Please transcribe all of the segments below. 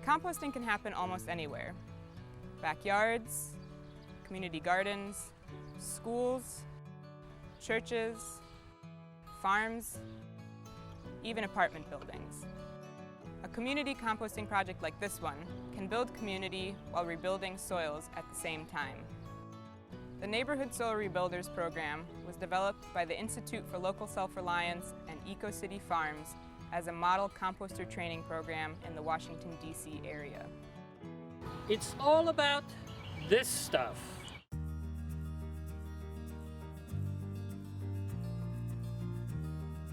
Composting can happen almost anywhere. Backyards, community gardens, schools, churches, farms, even apartment buildings. A community composting project like this one can build community while rebuilding soils at the same time. The Neighborhood Soil Rebuilders program was developed by the Institute for Local Self-Reliance and Eco-City Farms as a model composter training program in the Washington, D.C. area. It's all about this stuff.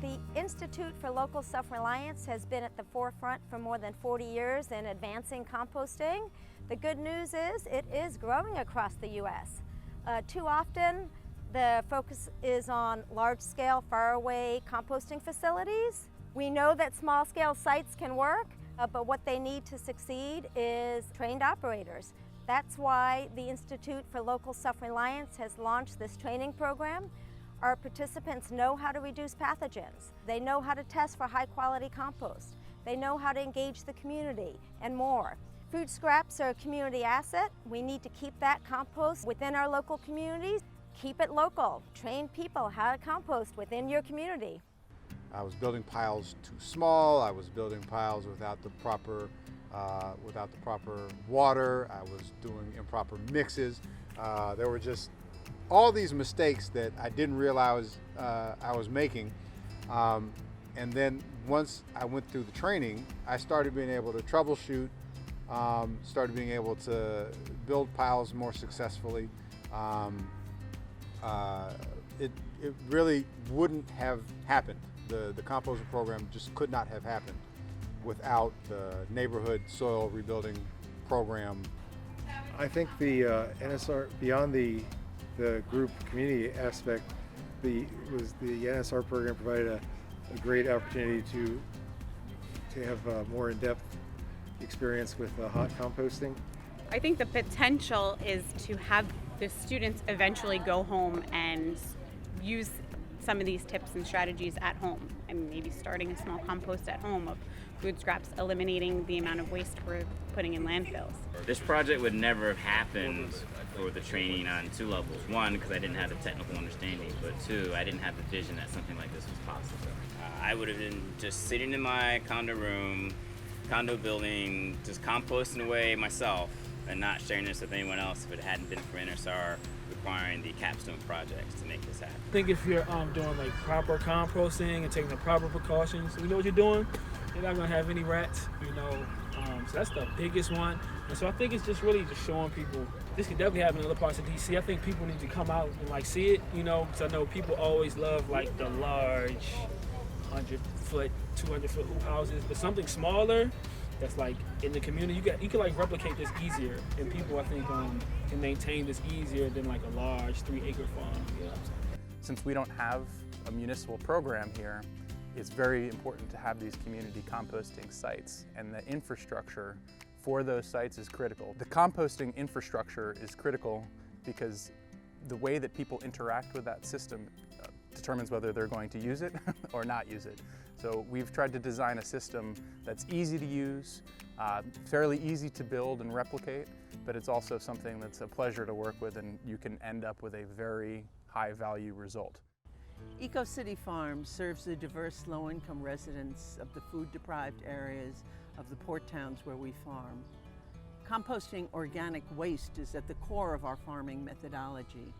The Institute for Local Self-Reliance has been at the forefront for more than 40 years in advancing composting. The good news is it is growing across the U.S. Too often, the focus is on large-scale, faraway composting facilities. We know that small-scale sites can work, but what they need to succeed is trained operators. That's why the Institute for Local Self-Reliance has launched this training program. Our participants know how to reduce pathogens. They know how to test for high-quality compost. They know how to engage the community and more. Food scraps are a community asset. We need to keep that compost within our local communities. Keep it local. Train people how to compost within your community. I was building piles too small. I was building piles without the proper water. I was doing improper mixes. There were just all these mistakes that I didn't realize I was making. And then once I went through the training, I started being able to troubleshoot, started being able to build piles more successfully. It really wouldn't have happened. The composting program just could not have happened without the neighborhood soil rebuilding program. I think the NSR, beyond the group community aspect, the NSR program provided a great opportunity to have more in-depth experience with hot composting. I think the potential is to have the students eventually go home and use some of these tips and strategies at home, and maybe starting a small compost at home of food scraps, eliminating the amount of waste we're putting in landfills. This project would never have happened for the training on two levels. One, because I didn't have the technical understanding, but two, I didn't have the vision that something like this was possible. I would have been just sitting in my condo building, just composting away myself and not sharing this with anyone else if it hadn't been for NSR requiring the capstone projects to make this happen. I think if you're doing like proper composting and taking the proper precautions, you know what you're doing, you're not gonna have any rats, you know. So that's the biggest one. And so I think it's just really just showing people, this could definitely happen in other parts of DC. I think people need to come out and like see it, you know, because I know people always love like the large 100-foot, 200-foot hoop houses, but something smaller that's like in the community, you can like replicate this easier, and people I think can maintain this easier than like a large 3-acre farm. You know what I'm saying? Since we don't have a municipal program here, it's very important to have these community composting sites, and the infrastructure for those sites is critical. The composting infrastructure is critical because the way that people interact with that system determines whether they're going to use it or not use it. So we've tried to design a system that's easy to use, fairly easy to build and replicate, but it's also something that's a pleasure to work with, and you can end up with a very high value result. Eco-City Farms serves the diverse low-income residents of the food-deprived areas of the port towns where we farm. Composting organic waste is at the core of our farming methodology.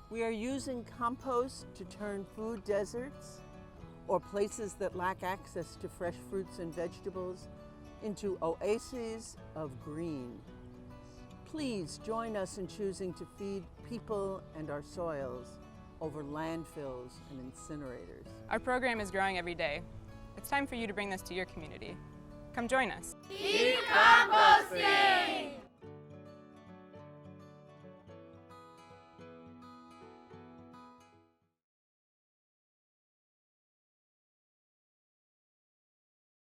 We are using compost to turn food deserts or places that lack access to fresh fruits and vegetables into oases of green. Please join us in choosing to feed people and our soils over landfills and incinerators. Our program is growing every day. It's time for you to bring this to your community. Come join us. Keep composting!